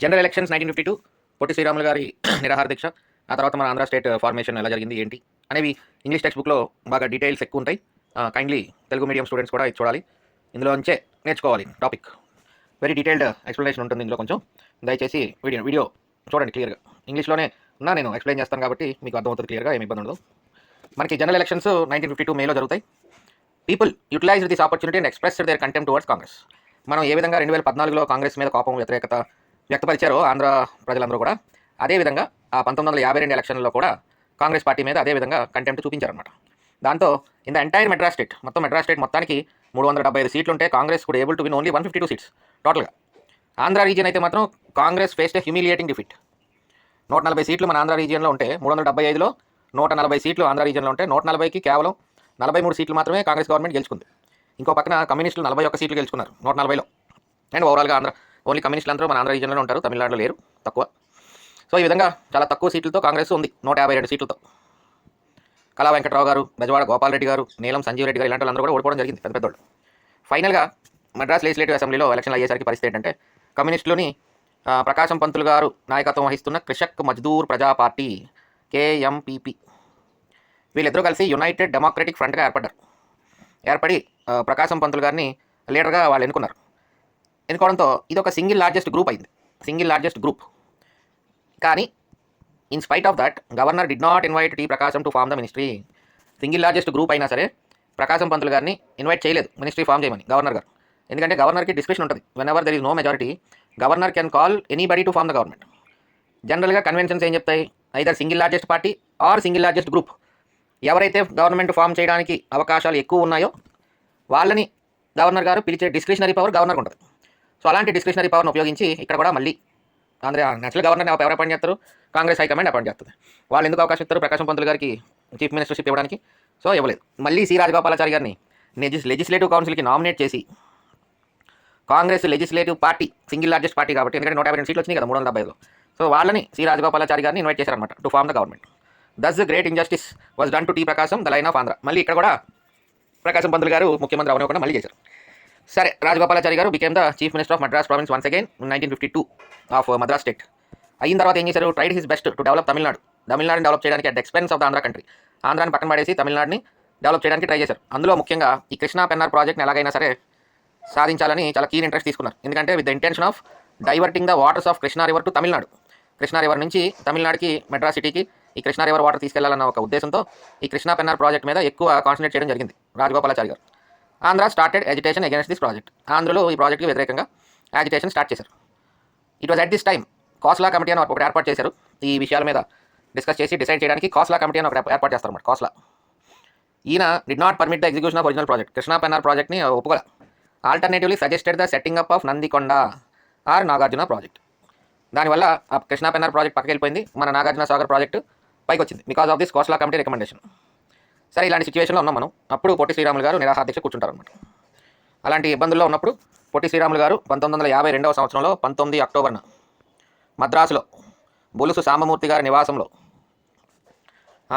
General elections 1952 Potti Sriramulu గారి నిరాహార దీక్ష, ఆ తర్వాత మన ఆంధ్ర స్టేట్ ఫార్మేషన్ ఎలా జరిగింది ఏంటి అనేవి ఇంగ్లీష్ టెక్స్ట్ బుక్లో బాగా డీటెయిల్స్ ఎక్కువ ఉంటాయి. కైండ్లీ తెలుగు మీడియం స్టూడెంట్స్ కూడా ఇది చూడాలి, ఇందులోంచే నేర్చుకోవాలి. టాపిక్ వెరీ డీటెయిల్డ్ ఎక్స్ప్లెనేషన్ ఉంటుంది ఇందులో. కొంచెం దయచేసి వీడియో చూడండి క్లియర్గా. ఇంగ్లీష్లోనే ఉన్నా నేను ఎక్స్ప్లెయిన్ చేస్తాను కాబట్టి మీకు అర్థమవుతుంది క్లియర్గా, ఏమి ఇబ్బంది ఉండదు. మనకి జనరల్ ఎలక్షన్స్ 1952 మేలో జరుగుతాయి. People utilized this opportunity and expressed their contempt towards Congress. మనం ఏ విధంగా 2014లో కాంగ్రెస్ మీద కోపం, వ్యతిరేకత వ్యక్తపరిచారో ఆంధ్ర ప్రజలందరూ కూడా, అదేవిధంగా ఆ 1952 ఎలక్షన్లో కూడా కాంగ్రెస్ పార్టీ మీద అదేవిధంగా కంటెంప్ట్ చూపించారనమాట. దాంతో in the entire Madras state మొత్తానికి 375 సీట్లు ఉంటే కాంగ్రెస్ కూడా able to win only 152 seats టోటల్గా. ఆంధ్ర రీజియన్ అయితే మాత్రం కాంగ్రెస్ ఫేస్డ్ హ్యూమిలియేటింగ్ డిఫీట్. 140 సీట్లు మన ఆంధ్ర రీజియన్లో ఉంటే 375లో 140 సీట్లు ఆంధ్ర రీజియన్లో ఉంటే 140కి కేవలం 43 సీట్లు మాత్రమే కాంగ్రెస్ గవర్నమెంట్ గెలుచుకుంది. ఇంకో పక్కన కమ్యూనిస్టులు 41 సీట్లు గెలుచుకున్నారు 140లో. అండ్ ఓవరాల్గా ఓన్లీ కమ్యూనిస్టులు అందరూ మన ఆంధ్ర రీజియన్లో ఉంటారు, తమిళనాడులో లేరు, తక్కువ. సో ఈ విధంగా చాలా తక్కువ సీట్లతో కాంగ్రెస్ ఉంది, 152 సీట్లతో. కళా వెంకట్రావు గారు, బెజవాడ గోపాల్ రెడ్డి గారు, నీలం సంజీవ్ రెడ్డి గారు ఇలాంటి వాళ్ళందరూ కూడా ఓడిపోవడం జరిగింది, పెద్ద పెద్దోళ్ళు. ఫైనల్గా మద్రాస్ లెజిస్లేటివ్ అసెంబ్లీలో ఎలక్షన్లు అయ్యేసరికి పరిస్థితి ఏంటంటే, కమ్యూనిస్టులోని ప్రకాశం పంతులు గారు నాయకత్వం వహిస్తున్న కృషక్ మజ్దూర్ ప్రజా పార్టీ KMPP వీళ్ళిద్దరూ కలిసి యునైటెడ్ డెమోక్రటిక్ ఫ్రంట్గా ఏర్పడి ప్రకాశం పంతులు గారిని లీడర్గా వాళ్ళు ఎన్నుకోవడంతో ఇది ఒక సింగిల్ లార్జెస్ట్ గ్రూప్. కానీ in spite of that governor did not invite T Prakasam to form the ministry. Single largest group అయినా సరే ప్రకాశం పంతులు గారిని ఇన్వైట్ చేయలేదు మినిస్ట్రీ ఫామ్ చేయమని గవర్నర్ గారు. ఎందుకంటే గవర్నర్కి డిస్క్రిప్షన్ ఉంటుంది, whenever there is no majority governor can call anybody to form the government. జనరల్గా కన్వెన్షన్స్ ఏం చెప్తాయి, either single largest party or single largest group. ఎవరైతే గవర్నమెంట్ ఫామ్ చేయడానికి అవకాశాలు ఎక్కువ ఉన్నాయో వాళ్ళని గవర్నర్ గారు పిలిచే డిస్క్రిషనరీ పవర్ గవర్నర్కి ఉంటుంది. సో అలాంటి డిస్క్రిషనరీ పవర్ని ఉపయోగించి ఇక్కడ కూడా మళ్ళీ నేషనల్ గవర్నర్ని ఎవరు అపాయింట్ చేస్తారు, కాంగ్రెస్ హైకమాండ్ అపాయింట్ చేస్తుంది. వాళ్ళు ఎందుకు అవకాశం ఇస్తారు ప్రకాశం పంతులు గారికి చీఫ్ మినిస్టర్షిప్ ఇవ్వడానికి? సో ఇవ్వలేదు. మళ్ళీ సి రాజగోపాలాచారి గారిని లెజిస్లేటివ్ కౌన్సిల్కి నామినేట్ చేసి, Congress legislative party single largest party కాబట్టి, ఎందుకంటే 152 సీట్లు వచ్చినాయి కదా 375లో. సో వాళ్ళని సి రాజగోపాలాచారి గారిని ఇన్వైట్ చేశారనమాట to form the government. Thus great injustice was done to T Prakasam the lion of Andhra. మళ్ళీ ఇక్కడ కూడా ప్రకాశం పంతులు గారు ముఖ్యమంత్రి అవనివ్వకుండా మళ్ళీ చేశారు. సరే, రాజగోపాలాచారి గారు became the chief minister of Madras province once again 1952 of Madras state. అయిన తర్వాత ఏం చేశారు, tried his best to develop తమిళనాడుని డెవలప్ చేయడానికి at expense of the Andhra country. ఆంధ్రాని పక్కన పడేసి తమిళనాడుని డెవలప్ చేయడానికి ట్రై చేశారు. అందులో ముఖ్యంగా ఈ కృష్ణా పెన్నార్ ప్రాజెక్ట్ని ఎలాగైనా సరే సాధించాలని చాలా కీన్ ఇంట్రెస్ట్ తీసుకున్నారు. ఎందుకంటే with the intention of diverting the waters of Krishna river to Tamil Nadu. Krishna river నుంచి తమిళనాడుకి, మెడ్రాస్ సిటీకి ఈ కృష్ణా రివర్ వాటర్ తీసుకెళ్లాలన్న ఒక ఉద్దేశంతో ఈ కృష్ణా పెన్నార్ ప్రాజెక్ట్ మీద ఎక్కువ కాన్సన్ట్రేట్ చేయడం జరిగింది రాజగోపాలాచారి గారు. Andhra started agitation against this project. ఆంధ్రలో ఈ ప్రాజెక్ట్కి వ్యతిరేకంగా యాజిటేషన్ స్టార్ట్ చేశారు. It was at this time Khosla committee అని ఒకటి ఏర్పాటు చేశారు. ఈ విషయాల మీద డిస్కస్ చేసి డిసైడ్ చేయడానికి కాస్లా కమిటీ అని ఒకటి ఏర్పాటు చేస్తారన్నమాట. కాస్లా ఈయన did not permit the execution of original project. Krishna Pennar ప్రాజెక్ట్ని ఒప్పుకోలే. Alternatively suggested the setting up of Nandikonda or Nagarjuna project. దానివల్ల ఆ కృష్ణా పెన్నార్ ప్రాజెక్ట్ పక్కకి వెళ్ళిపోయింది, మన నాగార్జున సాగర్ ప్రాజెక్టు పైకి వచ్చింది because of this Khosla committee recommendation. సరే, ఇలాంటి సిచ్యువేషన్లో ఉన్నాం మనం. అప్పుడు పొట్టి శ్రీరాములు గారు నిరాహార దీక్ష కూర్చుంటారు అనమాట. అలాంటి ఇబ్బందుల్లో ఉన్నప్పుడు పొట్టి శ్రీరాములు గారు 1952వ సంవత్సరంలో 19 అక్టోబర్న మద్రాసులో బొలుసు సాంబమూర్తి గారి నివాసంలో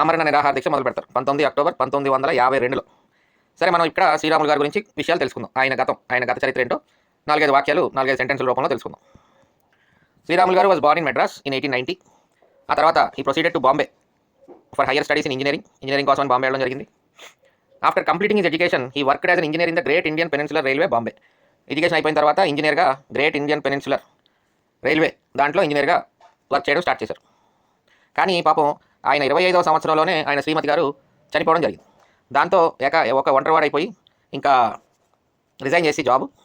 ఆమరణ నిరాహార దీక్ష మొదలు పెడతారు 19 అక్టోబర్ 1952లో. సరే, మనం ఇక్కడ శ్రీరాములు గారి గురించి విషయాలు తెలుసుకుందాం. ఆయన గత చరిత్ర ఏంటో 4-5 సెంటెన్సుల రూపంలో తెలుసుకుందాం. శ్రీరాములు గారు was born in Madras in 1890. ఆ తర్వాత ఈ proceeded to Bombay for higher studies in engineering కోసం బాంబే వెళ్ళడం జరిగింది. After completing his education he worked as an engineer in the great Indian peninsular railway Bombay. Education అయిపోయిన తర్వాత ఇంజనీర్గా గ్రేట్ ఇండియన్ పెనిన్సులర్ రైల్వే దాంట్లో ఇంజనీర్గా వర్క్ చేయడం స్టార్ట్ చేశారు. కానీ పాపం ఆయన 25వ సంవత్సరంలోనే ఆయన శ్రీమతి గారు చనిపోవడం జరిగింది. దాంతో ఒక ఒంటరివాడు అయిపోయి ఇంకా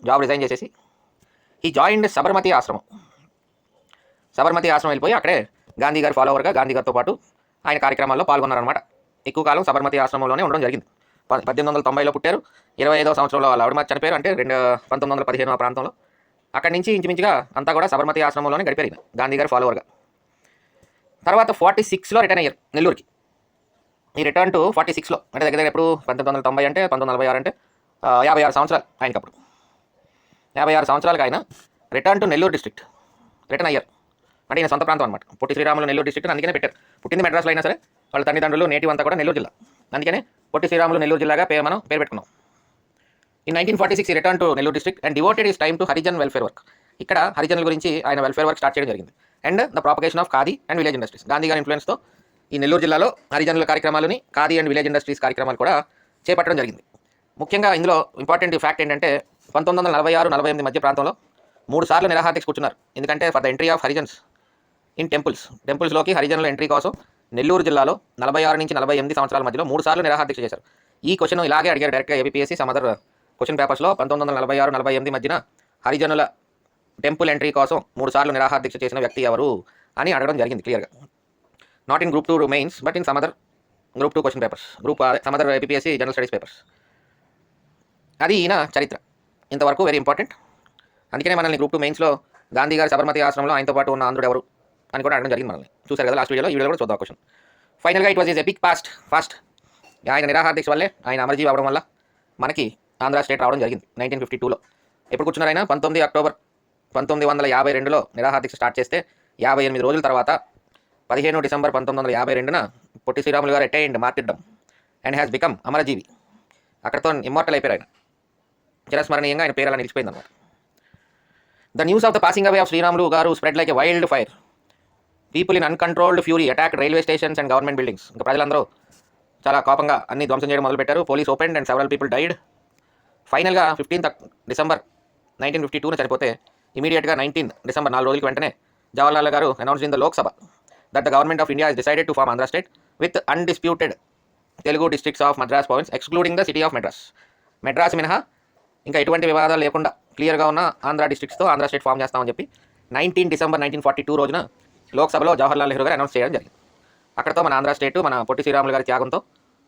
జాబ్ రిజైన్ చేసేసి ఈ జాయిన్డ్ సబర్మతి ఆశ్రమం వెళ్ళిపోయి అక్కడే గాంధీ గారి ఫాలోవర్గా గాంధీ గారితో పాటు ఆయన కార్యక్రమాల్లో పాల్గొన్నారనమాట. ఎక్కువ కాలం సబర్మతి ఆశ్రమంలోనే ఉండడం జరిగింది. 1890లో పుట్టారు, 25వ సంవత్సరంలో వాళ్ళ ఆవిడ చనిపోయారు, అంటే 1915 ఆ ప్రాంతంలో. అక్కడి నుంచి ఇంచుమించుగా అంతా కూడా సబర్మతి ఆశ్రమంలోనే గడిపారు గాంధీ గారి ఫాలోవర్గా. తర్వాత 46లో రిటర్న్ అయ్యారు నెల్లూరుకి. ఈ రిటర్న్ టు 46లో అంటే దగ్గర ఎప్పుడు 1990 అంటే 1946 అంటే 56 సంవత్సరాలు ఆయనకప్పుడు. 56 సంవత్సరాలకు ఆయన return to Nellore district return అయ్యారు. అంటే ఈయన సొంత ప్రాంతం అనమాట. పొట్టి శ్రీరాములు నెల్లూరు డిస్ట్రిక్ట్ అందుకనే పెట్టారు. పుట్టింది మెడ్రాస్లో అయినా సరే వాళ్ళ తల్లిదండ్రులు నేటివ్ అంతా కూడా నెల్లూరు జిల్లా. అందుకనే పొట్టి శ్రీరాములు నెల్లూరు జిల్లాగా మనం పేరు పెట్టుకున్నాం. In 1946 return to Nellore district and devoted his time to Harijan welfare work. ఇక్కడ హరిజనుల గురించి ఆయన వెల్ఫేర్ వర్క్ స్టార్ట్ చేయడం జరిగింది. And the propagation of khadi and village industries, Gandhi గారి ఇన్ఫ్లుయెన్స్తో ఈ నెల్లూరు జిల్లాలో హరిజనుల కార్యక్రమాలని ఖాదీ అండ్ విలేజ్ ఇండస్ట్రీస్ కార్యక్రమాలు కూడా చేపట్టడం జరిగింది. ముఖ్యంగా ఇందులో ఇంపార్టెంట్ ఫ్యాక్ట్ ఏంటంటే 1946-48 మధ్య ప్రాంతంలో 3 సార్లు నిరాహారదీక్ష కూర్చున్నారు. ఎందుకంటే for the entry of Harijans in టెంపుల్స్లోకి హరిజనుల ఎంట్రీ కోసం నెల్లూరు జిల్లాలో 46 నుంచి 48 సంవత్సరాల మధ్యలో 3 సార్లు నిరాహారదీక్ష చేశారు. ఈ క్వశ్చన్ ఇలాగే అడిగారు డైరెక్ట్గా ఏబీపీఎస్సీ సమ్ అదర్ క్వశ్చన్ పేపర్స్లో. 1946-48 మధ్యన హరిజనుల టెంపుల్ ఎంట్రీ కోసం 3 సార్లు నిరాహారదీక్ష చేసిన వ్యక్తి ఎవరు అని అడగడం జరిగింది క్లియర్గా. Not in group 2 mains but in some other group 2 question papers, some other APSC general studies papers. అది ఈయన చరిత్ర ఇంతవరకు వెరీ ఇంపార్టెంట్. అందుకనే మనల్ని గ్రూప్ 2 మెయిన్స్లో గాంధీ గారి సబర్మతి ఆశ్రమంలో ఆయనతో పాటు ఉన్న ఆంధ్రుడు ఎవరు అని కూడా అడగడం జరిగింది. మనల్ని చూశారు కదా లాస్ట్ వీడియోలో. ఈ వీడియో కూడా చూద్దాం క్వశ్చన్. ఫైనల్గా it was is epic fast. ఆయన నిరాహారదీక్ష వల్లే, ఆయన అమరజీవి అవడం వల్ల మనకి ఆంధ్ర స్టేట్ రావడం జరిగింది 1952లో. ఎప్పుడు కూర్చున్నారు ఆయన? 19 అక్టోబర్ 1952లో నిరాహారదీక్ష స్టార్ట్ చేస్తే 58 రోజుల తర్వాత 15 డిసెంబర్ 1952న పొట్టి శ్రీరాములు గారు అటైన్డ్ మార్టిర్డమ్ అండ్ హ్యాస్ బికమ్ అమరజీవి. అక్కడతో ఇమ్మోర్టల్ అయిపోయారు ఆయన. చిరస్మరణీయంగా ఆయన పేరు అలా నిలిచిపోయింది అనమాట. The news of the passing away of Sriramulu గారు spread like a wildfire. People in uncontrolled fury attack railway stations and government buildings. ఇంకా ప్రజలందరూ చాలా కోపంగా అన్ని ధ్వంసం చేయడం మొదలుపెట్టారు. Police opened and several people died. ఫైనల్గా 15 డిసెంబర్ 1952న చనిపోతే ఇమీడియట్గా 19 డిసెంబర్ 4 రోజులకి వెంటనే జవహర్లాల్ గారు announce in the Lok Sabha that the government of India is decided to form Andhra state with undisputed Telugu districts of Madras province excluding the city of Madras మినహా ఇంకా ఎటువంటి వివాదాలు లేకుండా క్లియర్గా ఉన్న ఆంధ్ర డిస్ట్రిక్ట్స్తో ఆంధ్ర స్టేట్ ఫామ్ చేస్తామని చెప్పి 19 డిసెంబర్ 1942 రోజున లోక్సభలో జవహర్లాల్ నెహ్రూ గారు అనౌన్స్ చేయడం జరిగింది. అక్కడతో మన ఆంధ్ర స్టేట్ మన పొట్టి శ్రీరాములు గారి త్యాగంతో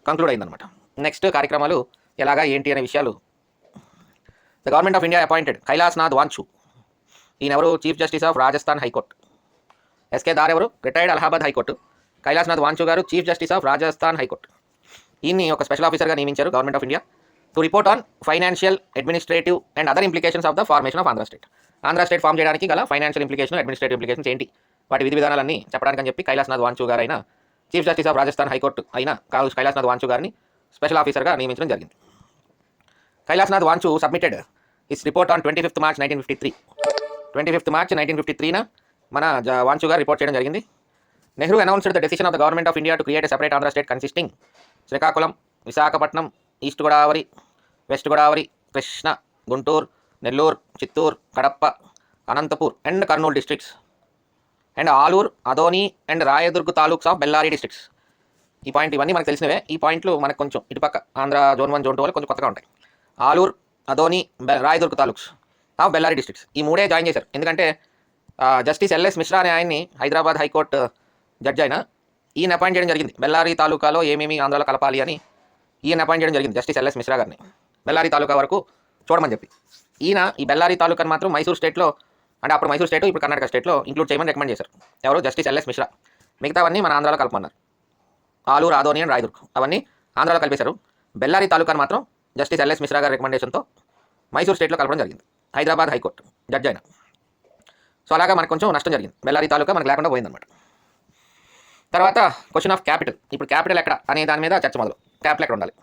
కంక్లూడ్ అయిందనమాట. నెక్స్ట్ కార్యక్రమాలు ఎలాగా ఏంటి అనే విషయాలు. The government of India appointed Kailashnath Wanchoo. ఈయన ఎవరు? Chief justice of Rajasthan high court. SK Dar ఎవరు? Retired Allahabad high court. కైలాస్నాథ్ వాంచు గారు chief justice of Rajasthan high court. ఈయన్ని ఒక స్పెషల్ ఆఫీసర్గా నియమించారు government of India to report on financial, administrative and other implications of the formation of Andhra state. Andhra state form చేయడానికి గల ఫైనాన్షియల్ ఇంప్లికేషన్, అడ్మినిస్ట్రేటివ్ ఇంప్లికేషన్స్ ఏంటి, వాటి విధి విధానాలన్నీ చెప్పడానికని చెప్పి కైలాస్నాథ్ వాంచు గారు అయినా chief justice of Rajasthan high court అయిన కైలాస్నాథ్ వాంచు గారిని స్పెషల్ ఆఫీసర్గా నియమించడం జరిగింది. Kailashnath Wanchoo submitted his report on 25 March 1953. 25 March 1953న మన వాంచు గారు రిపోర్ట్ చేయడం జరిగింది. Nehru announced the decision of the government of India to create a separate Andhra state consisting Srikakulam, Visakhapatnam, east Godavari, west Godavari, Krishna, Guntur, Nellore, Chittoor, Kadapa, Anantapur and Kurnool districts and Alur, Adoni and Rayadurg taluks of Bellary districts. ఈ పాయింట్ ఇవన్నీ మనకు తెలిసినవే. ఈ పాయింట్లు మనకు కొంచెం ఇటుపక్క ఆంధ్ర జోన్ 1, జోన్ 2 వాళ్ళు కొంచెం కొత్తగా ఉంటాయి. ఆలూరు, అదోని, రాయదుర్గ్ తాలూక్స్ ఆఫ్ బెల్లారి డిస్ట్రిక్ట్స్ ఈ మూడే జాయిన్ చేశారు. ఎందుకంటే జస్టిస్ ఎల్ఎస్ మిశ్రా అనే ఆయన్ని హైదరాబాద్ హైకోర్టు జడ్జి అయిన ఈయన అపాయింట్ చేయడం జరిగింది. బెల్లారి తాలూకాలో ఏమేమి ఆంధ్రాలో కలపాలి అని ఈయన అపాయింట్ చేయడం జరిగింది జస్టిస్ ఎల్ఎస్ మిశ్రా గారిని, బెల్లారి తాలూకా వరకు చూడమని చెప్పి. ఈయన ఈ బెల్లారి తాలూకాని మాత్రం మైసూర్ స్టేట్లో, అంటే అప్పుడు మైసూర్ స్టేట్ ఇప్పుడు కర్ణాటక స్టేట్లో ఇంక్లూడ్ చేయమని రికమెండ్ చేశారు. ఎవరు? Justice LS Mishra. మిగతావన్నీ మన ఆంధ్రాలో కలపమన్నారు. ఆలూరు, ఆదోని అండ్ రాయదుర్గ్ అవన్నీ ఆంధ్రాలో కలిపేశారు. బెల్లారి తాలూకాని మాత్రం జస్టిస్ ఎల్ఎస్ మిశ్రా గారి రికమెండేషన్తో మైసూర్ స్టేట్లో కలపడం జరిగింది హైదరాబాద్ హైకోర్టు జడ్జి అయిన. సో అలాగా మనకు కొంచెం నష్టం జరిగింది. బెల్లారి తాలూకా మనకు లేకుండా పోయిందన్నమాట. తర్వాత క్వశ్చన్ ఆఫ్ క్యాపిటల్. ఇప్పుడు క్యాపిటల్ ఎక్కడ అనే దాని మీద చర్చ మొదలు. క్యాపిటల్ ఎక్కడ ఉండాలి?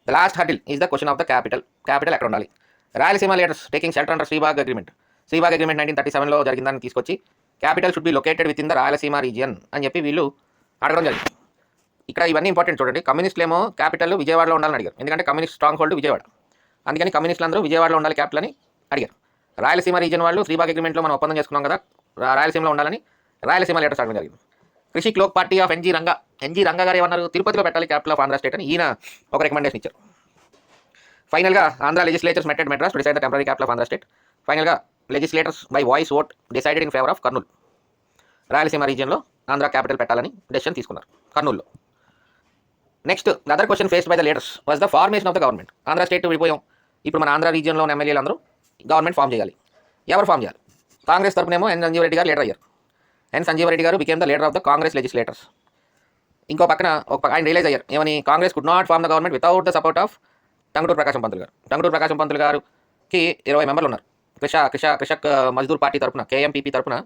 The last hurdle is the question of the capital. Capital ఎక్కడ ఉండాలి? Rayalaseema leaders taking shelter under Sribagh agreement 1937లో జరిగిందని తీసుకొచ్చి capital should be located within the Rayalaseema region అని చెప్పి వీళ్ళు అడగడం జరిగింది. ఇక్కడ ఇవన్నీ ఇంపార్టెంట్ చూడండి. కమ్యూనిస్టులు ఏమో క్యాపిటల్ విజయవాడలో ఉండాలని అడిగారు. ఎందుకంటే కమ్యూనిస్ట్ స్ట్రాంగ్ హోల్డ్ విజయవాడ. అందుకని కమ్యూనిస్టులు అందరూ విజయవాడలో ఉండాలి క్యాపిటల్ అని అడిగారు. రాయలసీమ రీజియన్ వాళ్ళు శ్రీబాగ్ అగ్రిమెంట్లో మనం ఒప్పందం చేసుకున్నాం కదా రాయలసీమలో ఉండాలని రాయలసీమ లీడర్స్ అడగడం జరిగింది. Krishi Lok party of NG Ranga గారు ఏమన్నారు? తిరుపతిలో పెట్టాలి క్యాపిటల్ ఆఫ్ ఆంధ్ర స్టేట్ అని ఈయన ఒక రికమెండేషన్ ఇచ్చారు. ఫైనల్గా Andhra legislatures met Madras to decide the temporary capital of Andhra state. ఫైనల్గా legislators by voice vote decided in favour of Kurnool. Rayalaseema రీజియన్లో ఆంధ్ర క్యాపిటల్ పెట్టాలని డెసిషన్ తీసుకున్నారు కర్నూలులో. Next the other question faced by the leaders was the formation of the government. Andhra state విడిపోయాం, ఇప్పుడు మన ఆంధ్ర రీజియన్లో ఉన్న ఎమ్మెల్యేలు అందరూ గవర్నమెంట్ ఫామ్ చేయాలి. ఎవరు ఫామ్ చేయాలి? కాంగ్రెస్ తరపునేమో ఎన్ సంజీవ్ రెడ్డి గారు లీడర్ అయ్యారు. ఎన్ సంజీవ్ రెడ్డి గారు became the leader of the Congress legislators. ఇంకో పక్కన ఆయన రియలైజ్ అయ్యారు ఏమని? Congress could not form the government without the support of Tanguturu Prakasam Pantulu గారు. టంగుటూరు ప్రకాశం పంతులు గారికి 20 మెంబర్లు ఉన్నారు. కృషక్ మజ్దూర్ పార్టీ తరపున కేఎంపీపీ తరపున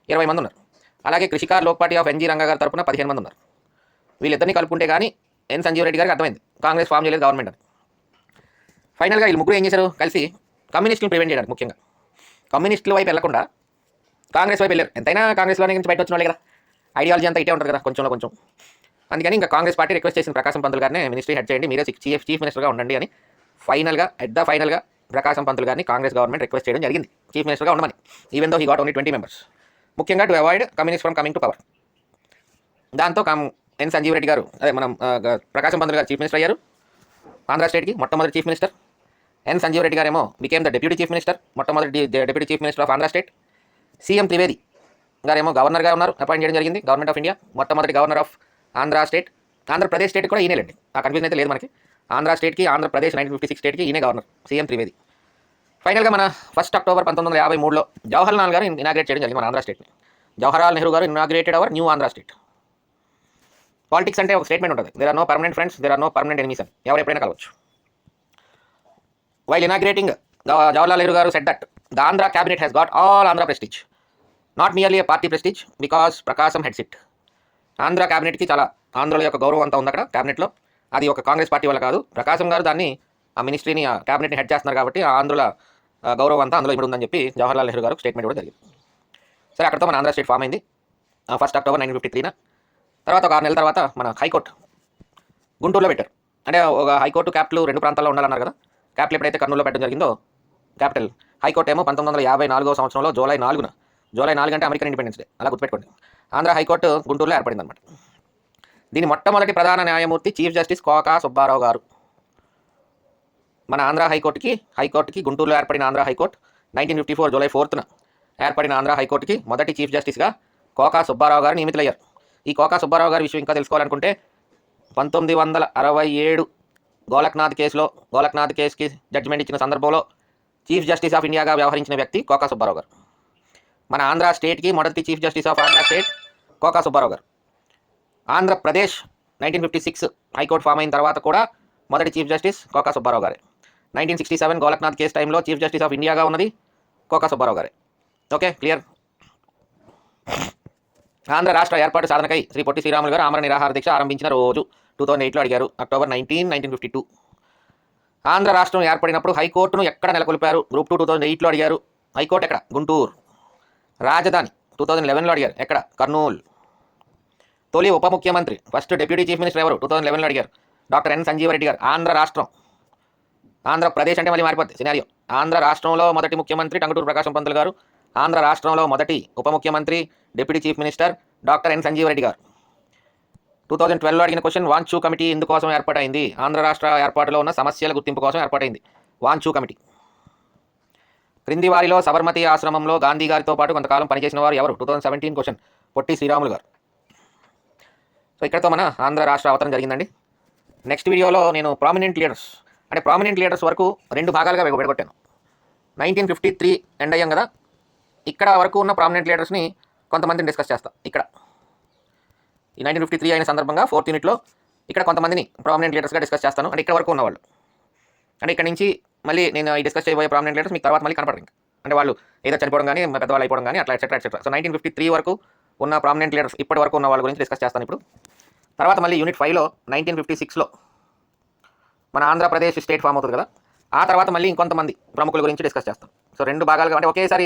20 మంది ఉన్నారు. అలాగే Krishikar Lok party of NG Ranga గారి తరపున 15 మంది ఉన్నారు. వీళ్ళిద్దరిని కలుపుకుంటే కానీ ఎన్ సంజీవ్ రెడ్డి గారికి అర్థమైంది కాంగ్రెస్ ఫామ్ చేయలేదు గవర్నమెంట్ అని. ఫైనల్గా వీళ్ళు ముగ్గురు ఏం చేశారు? కలిసి కమ్యూనిస్టులను ప్రివెంట్ చేయడానికి, ముఖ్యంగా కమ్యూనిస్టుల వైపు వెళ్లకుండా కాంగ్రెస్ వైపు వెళ్ళారు. ఎంతైనా కాంగ్రెస్లోనే నుంచి బయట వచ్చిన వాళ్ళే కదా, ఐడియాలజీ అంతా ఇటే ఉంటుంది కదా కొంచెం. అందుకని ఇంకా కాంగ్రెస్ పార్టీ రిక్వెస్ట్ చేసిన ప్రకాశం పంతులు గారిని మినిస్ట్రీ హెడ్ చేయండి, మీరే చీఫ్ మినిస్టర్గా ఉండండి అని ఫైనల్గా ప్రకాశం పంతులు గారిని కాంగ్రెస్ గవర్నమెంట్ రిక్వెస్ట్ చేయడం జరిగింది చీఫ్ మినిస్టర్గా ఉండమని. Even though he got only 20 members, ముఖ్యంగా to avoid communist from coming to power. దాంతో ఎన్ సంజీవ్ రెడ్డి గారు, అదే మనం ప్రకాశం పంతులు గారు చీఫ్ మినిస్టర్ అయ్యారు ఆంధ్ర స్టేట్కి, మొట్టమొదటి chief minister. N Sanjeev Reddy గారేమో became the deputy chief minister, మొట్టమొదటి deputy chief minister of Andhra state. CM Trivedi గారేమో గవర్నర్గా ఉన్నారు, అపాయింట్ చేయడం జరిగింది గవర్నమెంట్ ఆఫ్ ఇండియా, మొట్టమొదటి governor of Andhra state. Andhra Pradesh state కూడా ఈయనేలండి, ఆ కన్ఫ్యూజన్ అయితే లేదు మనకి. ఆంధ్ర స్టేట్కి, ఆంధ్రప్రదేశ్ 1956 స్టేట్కి ఈయనే గవర్నర్, సీఎం త్రివేది. ఫైనల్గా మన 1 అక్టోబర్ 1953లో జవహర్ లాల్ గారు ఇనాగ్రేట్ చేయడం జరిగింది మన ఆంధ్ర స్టేట్ని. జవహర్లాల్ నెహ్రూ గారు inaugurated our new Andhra state. Politics అంటే ఒక స్టేట్మెంట్ ఉంటుంది, there are no permanent friends, there are no permanent enemies అని, ఎవరు ఎప్పుడైనా కలవచ్చు. వైల్ ఇనాగ్రేటింగ్, జవహర్లాల్ నెహ్రూ గారు said that the Andhra cabinet has got all Andhra prestige, not merely a party prestige, because Prakasam heads it. Andhra క్యాబినెట్కి చాలా ఆంధ్రుల యొక్క గౌరవం అంతా ఉంది అక్కడ క్యాబినెట్లో. అది ఒక కాంగ్రెస్ పార్టీ వల్ల కాదు, ప్రకాశం గారు దాన్ని ఆ మినిస్ట్రీని ఆ క్యాబినెట్ని హెడ్ చేస్తున్నారు కాబట్టి ఆ ఆంధ్రుల గౌరవం అంతా అందులో ఇప్పుడు ఉందని చెప్పి జవహర్లాల్ నెహ్రూ గారు స్టేట్మెంట్ కూడా జరిగింది. సరే, అక్కడతో మన ఆంధ్ర స్టేట్ ఫామ్ అయింది 1 అక్టోబర్ 1953. తర్వాత ఒక 6 నెలల తర్వాత మన హైకోర్టు గుంటూరులో పెట్టారు. అంటే ఒక హైకోర్టు క్యాపిటల్ 2 ప్రాంతాల్లో ఉండాలన్నారు కదా, క్యాపిటల్ ఎప్పుడైతే కర్నూలులో పెట్టడం జరిగిందో క్యాపిటల్, హైకోర్టు ఏమో 1954 సంవత్సరంలో జూలై 4 అంటే అమెరికన్ ఇండిపెండెన్స్ డే, అలా గుర్తుపెట్టుకోండి. ఆంధ్ర హైకోర్టు గుంటూరులో ఏర్పడింది అనమాట. దీని మొట్టమొదటి ప్రధాన న్యాయమూర్తి చీఫ్ జస్టిస్ కోకా సుబ్బారావు గారు. మన ఆంధ్ర హైకోర్టుకి గుంటూరులో ఏర్పడిన ఆంధ్ర హైకోర్టు 1954 జూలై 4న ఏర్పడిన ఆంధ్ర హైకోర్టుకి మొదటి చీఫ్ జస్టిస్గా కోకా సుబ్బారావు గారు నియమితులయ్యారు. ఈ కోకా సుబ్బారావు గారి విషయం ఇంకా తెలుసుకోవాలనుకుంటే 1967 గోలక్నాథ్ కేసుకి జడ్జిమెంట్ ఇచ్చిన సందర్భంలో చీఫ్ జస్టిస్ ఆఫ్ ఇండియాగా వ్యవహరించిన వ్యక్తి కోకా సుబ్బారావు గారు. మన ఆంధ్ర స్టేట్కి మొదటి chief justice of Andhra state Koka Subba Rao గారు. ఆంధ్రప్రదేశ్ 1956 హైకోర్టు ఫామ్ అయిన తర్వాత కూడా మొదటి చీఫ్ జస్టిస్ కోకా సుబ్బారావు గారే. 1967 గోలక్నాథ్ కేసు టైంలో చీఫ్ జస్టిస్ ఆఫ్ ఇండియాగా ఉన్నది కోకా సుబ్బారావు గారే. Okay, clear. ఆంధ్ర రాష్ట్ర ఏర్పాటు సాధనకై శ్రీ పొట్టి శ్రీరాములు గారు ఆమరణ నిరాహార దీక్ష ఆరంభించిన రోజు 2008లో అడిగారు, అక్టోబర్ 1952. ఆంధ్ర రాష్ట్రం ఏర్పడినప్పుడు హైకోర్టును ఎక్కడ నెలకొల్పారు, గ్రూప్ 2 2008లో అడిగారు. హైకోర్టు ఎక్కడ, గుంటూరు. రాజధాని 2011లో అడిగారు, ఎక్కడ, కర్నూలు. తొలి ఉప ముఖ్యమంత్రి, ఫస్ట్ డిప్యూటీ చీఫ్ మినిస్టర్ ఎవరు, 2011లో అడిగారు, డాక్టర్ ఎన్ సంజీవ్ రెడ్డి గారు. ఆంధ్ర రాష్ట్రం, ఆంధ్రప్రదేశ్ అంటే మళ్ళీ మారిపోద్ది సినారియో. ఆంధ్ర రాష్ట్రంలో మొదటి ముఖ్యమంత్రి టంగుటూరు ప్రకాశం పంతులు గారు, ఆంధ్ర రాష్ట్రంలో మొదటి ఉప ముఖ్యమంత్రి deputy chief minister doctor N Sanjeev Reddy గారు. 2012లో అడిగిన క్వశ్చన్, వాంచూ కమిటీ ఎందుకోసం ఏర్పాటైంది, ఆంధ్ర రాష్ట్ర ఏర్పాటులో ఉన్న సమస్యల గుర్తింపు కోసం ఏర్పాటైంది వాంచూ కమిటీ. క్రింది వారిలో సబర్మతి ఆశ్రమంలో గాంధీ గారితో పాటు కొంతకాలం పనిచేసిన వారు ఎవరు, 2017 క్వశ్చన్, పొట్టి శ్రీరాములు గారు. సో ఇక్కడతో మన ఆంధ్ర రాష్ట్ర అవతరణ జరిగిందండి. నెక్స్ట్ వీడియోలో నేను ప్రామినెంట్ లీడర్స్ వరకు 2 భాగాలుగా విడగొట్టాను. 1953 ఎండ్ అయ్యాం కదా, ఇక్కడ వరకు ఉన్న ప్రామినెంట్ లీడర్స్ని కొంతమందిని డిస్కస్ చేస్తాం. ఇక్కడ ఈ 1953 అయిన సందర్భంగా 4th యూనిట్లో ఇక్కడ కొంతమందిని ప్రామినెంట్ లీడర్స్గా డిస్కస్ చేస్తాను. అంటే ఇక్కడ వరకు ఉన్నవాళ్ళు, అంటే ఇక్కడ నుంచి మళ్ళీ నేను ఈ డిస్కస్ చేయబోయే ప్రామినెంట్ లీడర్స్ మీకు తర్వాత మళ్ళీ కనపడరు ఇంకా. అంటే వాళ్ళు ఏదో చనిపోవడం కానీ పెద్దవాళ్ళు అయిపోవడం కానీ అట్లా ఎట్సెట్రా. సో 1953 వరకు ఉన్న ప్రామినెంట్ లీడర్స్ ఇప్పటి వరకు ఉన్న వాళ్ళ గురించి డిస్కస్ చేస్తాను ఇప్పుడు. తర్వాత మళ్ళీ యూనిట్ 5లో 1956లో మన ఆంధ్రప్రదేశ్ స్టేట్ ఫామ్ అవుతుంది కదా, ఆ తర్వాత మళ్ళీ ఇంకొంతమంది ప్రముఖుల గురించి డిస్కస్ చేస్తాం. సో 2 భాగాలుగా, అంటే ఒకేసారి